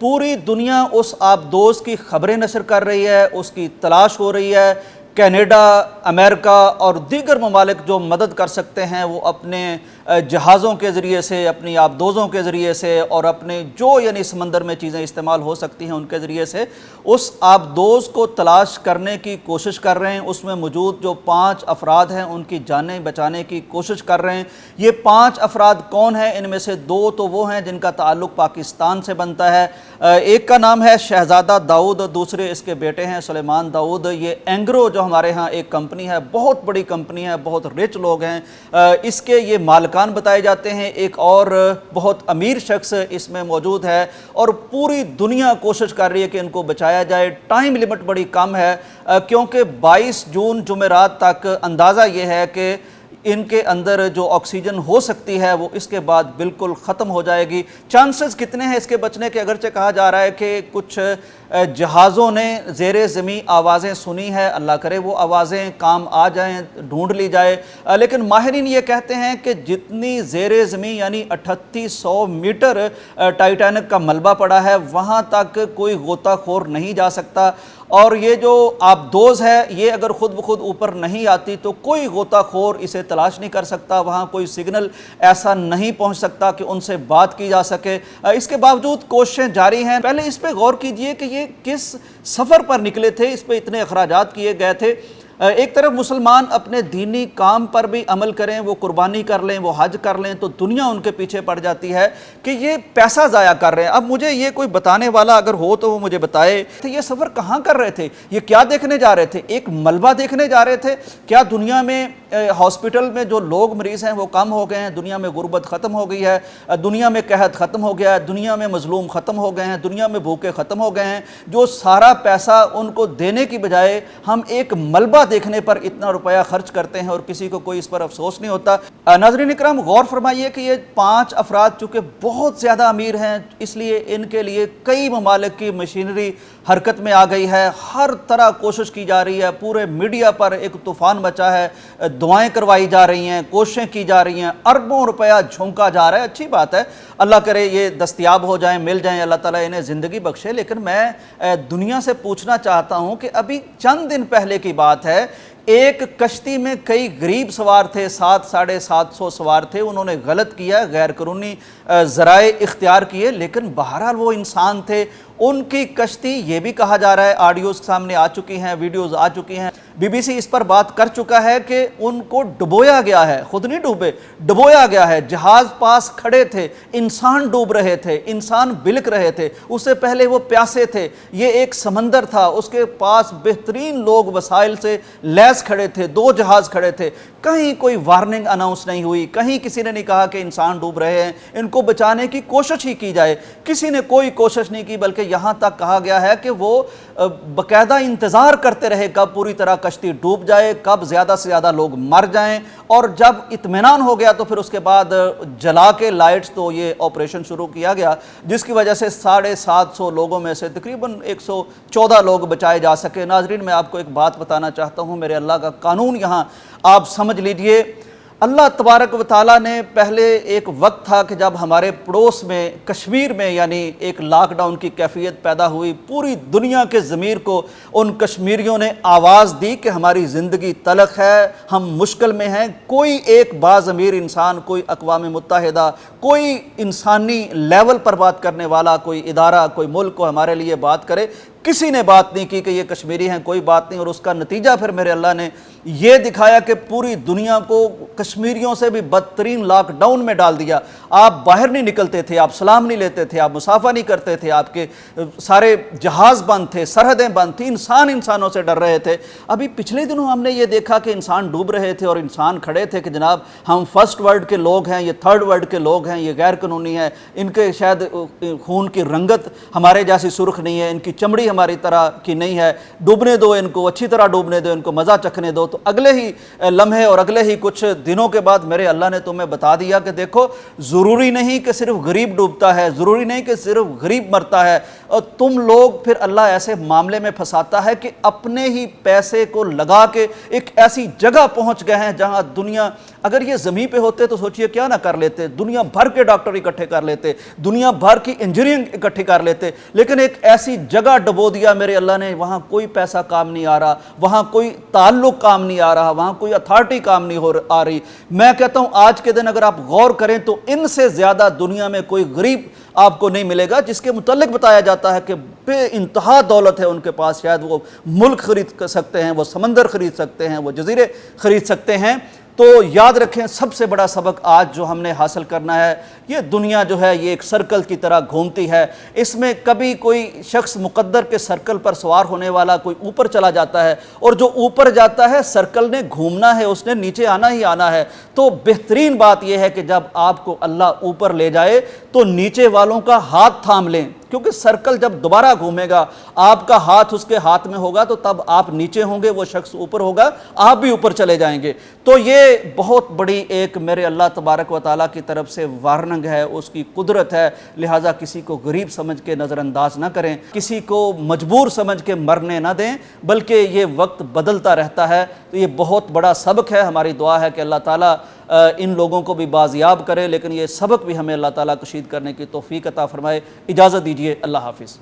पूरी दुनिया उस आबदोज़ की खबरें नशर कर रही है, उसकी तलाश हो रही है। कनाडा, अमेरिका और दीगर ममालिक जो मदद कर सकते हैं वो अपने जहाज़ों के ज़रिए से, अपनी आबदोज़ों के ज़रिए से और अपने जो यानी समंदर में चीज़ें इस्तेमाल हो सकती हैं उनके ज़रिए से उस आबदोज़ को तलाश करने की कोशिश कर रहे हैं। उसमें मौजूद जो 5 अफराद हैं उनकी जानें बचाने की कोशिश कर रहे हैं। ये 5 अफराद कौन हैं? इनमें से 2 तो वो हैं जिनका ताल्लुक़ पाकिस्तान से बनता है। एक का नाम है शहज़ादा दाऊद, दूसरे इसके बेटे हैं सुलेमान दाऊद। ये एंग्रो जो हमारे यहाँ एक कंपनी है, बहुत बड़ी कंपनी है, बहुत रिच लोग हैं, इसके ये मालिकान बताए जाते हैं। एक और बहुत अमीर शख्स इसमें मौजूद है और पूरी दुनिया कोशिश कर रही है कि इनको बचाया जाए। टाइम लिमिट बड़ी कम है क्योंकि 22 जून जुमेरात तक अंदाज़ा ये है कि इनके अंदर जो ऑक्सीजन हो सकती है वो इसके बाद बिल्कुल ख़त्म हो जाएगी। चांसेस कितने हैं इसके बचने के? अगरचे कहा जा रहा है कि कुछ जहाज़ों ने ज़ेरे ज़मीं आवाज़ें सुनी है, अल्लाह करे वो आवाज़ें काम आ जाएं, ढूंढ ली जाए। लेकिन माहिरीन ये कहते हैं कि जितनी ज़ेरे ज़मीं यानी 3800 मीटर टाइटैनिक का मलबा पड़ा है वहाँ तक कोई गोताखोर नहीं जा सकता। और ये जो आबदोज़ है ये अगर ख़ुद ब खुद ऊपर नहीं आती तो कोई गोताखोर इसे तलाश नहीं कर सकता, वहाँ कोई सिग्नल ऐसा नहीं पहुँच सकता कि उनसे बात की जा सके। इसके बावजूद कोशिशें जारी हैं। पहले इस पे गौर कीजिए कि ये किस सफ़र पर निकले थे, इस पे इतने अखराजात किए गए थे। एक तरफ मुसलमान अपने दीनी काम पर भी अमल करें, वो कुर्बानी कर लें, वो हज कर लें, तो दुनिया उनके पीछे पड़ जाती है कि ये पैसा ज़ाया कर रहे हैं। अब मुझे ये कोई बताने वाला अगर हो तो वो मुझे बताए तो ये सफ़र कहाँ कर रहे थे, ये क्या देखने जा रहे थे? एक मलबा देखने जा रहे थे क्या? दुनिया में हॉस्पिटल में जो लोग मरीज़ हैं वो कम हो गए हैं, दुनिया में गुर्बत ख़त्म हो गई है, दुनिया में कहत ख़त्म हो गया है, दुनिया में मज़लूम ख़त्म हो गए हैं, दुनिया में भूखे ख़त्म हो गए हैं। जो सारा पैसा उनको देने की बजाय हम एक मलबा देखने पर इतना रुपया खर्च करते हैं और किसी को कोई इस पर अफसोस नहीं होता। नाज़रीन इकराम, गौर फरमाइए कि ये 5 अफराद चूँकि बहुत ज़्यादा अमीर हैं इसलिए इनके लिए कई ममालिक की मशीनरी हरकत में आ गई है। हर तरह कोशिश की जा रही है, पूरे मीडिया पर एक तूफ़ान मचा है, दुआएं करवाई जा रही हैं, कोशिशें की जा रही हैं, अरबों रुपया झोंका जा रहा है। अच्छी बात है, अल्लाह करे ये दस्तयाब हो जाएं, मिल जाएं, अल्लाह ताला इन्हें ज़िंदगी बख्शे। लेकिन मैं दुनिया से पूछना चाहता हूँ कि अभी चंद दिन पहले की बात है, एक कश्ती में कई गरीब सवार थे, 700-750 सवार थे। उन्होंने गलत किया, गैर कानूनी ज़राए इख्तियार किए, लेकिन बहरहाल वो इंसान थे। उनकी कश्ती, ये भी कहा जा रहा है, ऑडियोज़ सामने आ चुकी हैं, वीडियोज़ आ चुकी हैं, BBC इस पर बात कर चुका है कि उनको डुबोया गया है। खुद नहीं डूबे, डुबोया गया है। जहाज़ पास खड़े थे, इंसान डूब रहे थे, इंसान बिलक रहे थे, उससे पहले वो प्यासे थे। ये एक समंदर था, उसके पास बेहतरीन लोग वसाइल से लैस खड़े थे, 2 जहाज़ खड़े थे। कहीं कोई वार्निंग अनाउंस नहीं हुई, कहीं किसी ने नहीं कहा कि इंसान डूब रहे हैं, इनको बचाने की कोशिश ही की जाए। किसी ने कोई कोशिश नहीं की, बल्कि यहाँ तक कहा गया है कि वो बाकायदा इंतज़ार करते रहे कब पूरी तरह कश्ती डूब जाए, कब ज़्यादा से ज़्यादा लोग मर जाएं। और जब इत्मीनान हो गया तो फिर उसके बाद जला के लाइट्स तो ये ऑपरेशन शुरू किया गया, जिसकी वजह से 750 लोगों में से तकरीबन 114 लोग बचाए जा सके। नाजरीन, मैं आपको एक बात बताना चाहता हूँ, मेरे अल्लाह का कानून यहाँ आप समझ लीजिए। अल्लाह तबारक व तआला ने पहले एक वक्त था कि जब हमारे पड़ोस में कश्मीर में यानी एक लॉकडाउन की कैफियत पैदा हुई, पूरी दुनिया के ज़मीर को उन कश्मीरियों ने आवाज़ दी कि हमारी ज़िंदगी तलख है, हम मुश्किल में हैं। कोई एक बाज़मीर इंसान, कोई अक़वाम मुत्तहिदा, कोई इंसानी लेवल पर बात करने वाला कोई इदारा, कोई मुल्क को हमारे लिए बात करे, किसी ने बात नहीं की कि ये कश्मीरी हैं, कोई बात नहीं। और उसका नतीजा फिर मेरे अल्लाह ने ये दिखाया कि पूरी दुनिया को कश्मीरियों से भी बदतरीन लॉकडाउन में डाल दिया। आप बाहर नहीं निकलते थे, आप सलाम नहीं लेते थे, आप मुसाफा नहीं करते थे, आपके सारे जहाज़ बंद थे, सरहदें बंद थी, इंसान इंसानों से डर रहे थे। अभी पिछले दिनों हमने ये देखा कि इंसान डूब रहे थे और इंसान खड़े थे कि जनाब हम फर्स्ट वर्ल्ड के लोग हैं, ये थर्ड वर्ल्ड के लोग हैं, ये गैर कानूनी है, इनके शायद खून की रंगत हमारे जैसी सुर्ख नहीं है, इनकी चमड़ी हमारी तरह की नहीं है, डूबने दो इनको, अच्छी तरह डूबने दो इनको, मज़ा चखने दो। तो अगले ही लम्हे और अगले ही कुछ दिनों के बाद मेरे अल्लाह ने तुम्हें बता दिया कि देखो, ज़रूरी नहीं कि सिर्फ गरीब डूबता है, ज़रूरी नहीं कि सिर्फ गरीब मरता है, اور تم لوگ پھر اللہ ایسے معاملے میں پھنساتا ہے کہ اپنے ہی پیسے کو لگا کے ایک ایسی جگہ پہنچ گئے ہیں جہاں دنیا، اگر یہ زمین پہ ہوتے تو سوچئے کیا نہ کر لیتے، دنیا بھر کے ڈاکٹر اکٹھے کر لیتے، دنیا بھر کی انجینئرنگ اکٹھے کر لیتے، لیکن ایک ایسی جگہ ڈبو دیا میرے اللہ نے، وہاں کوئی پیسہ کام نہیں آ رہا، وہاں کوئی تعلق کام نہیں آ رہا، وہاں کوئی اتھارٹی کام نہیں آ رہی۔ میں کہتا ہوں آج کے دن اگر آپ غور کریں تو ان سے زیادہ دنیا میں کوئی غریب آپ کو نہیں ملے گا جس کے متعلق بتایا جاتا ہے کہ بے انتہا دولت ہے ان کے پاس، شاید وہ ملک خرید سکتے ہیں، وہ سمندر خرید سکتے ہیں، وہ جزیرے خرید سکتے ہیں۔ تو یاد رکھیں سب سے بڑا سبق آج جو ہم نے حاصل کرنا ہے، یہ دنیا جو ہے یہ ایک سرکل کی طرح گھومتی ہے، اس میں کبھی کوئی شخص مقدر کے سرکل پر سوار ہونے والا کوئی اوپر چلا جاتا ہے، اور جو اوپر جاتا ہے سرکل نے گھومنا ہے، اس نے نیچے آنا ہی آنا ہے۔ تو بہترین بات یہ ہے کہ جب آپ کو اللہ اوپر لے جائے تو نیچے والوں کا ہاتھ تھام لیں، کیونکہ سرکل جب دوبارہ گھومے گا آپ کا ہاتھ اس کے ہاتھ میں ہوگا تو تب آپ نیچے ہوں گے، وہ شخص اوپر ہوگا، آپ بھی اوپر چلے جائیں گے۔ تو یہ بہت بڑی ایک میرے اللہ تبارک و تعالیٰ کی طرف سے وارننگ ہے، اس کی قدرت ہے، لہٰذا کسی کو غریب سمجھ کے نظر انداز نہ کریں، کسی کو مجبور سمجھ کے مرنے نہ دیں، بلکہ یہ وقت بدلتا رہتا ہے۔ تو یہ بہت بڑا سبق ہے، ہماری دعا ہے کہ اللہ تعالیٰ ان لوگوں کو بھی بازیاب کرے، لیکن یہ سبق بھی ہمیں اللہ تعالیٰ کشید کرنے کی توفیق عطا فرمائے۔ اجازت دیجیے، اللہ حافظ۔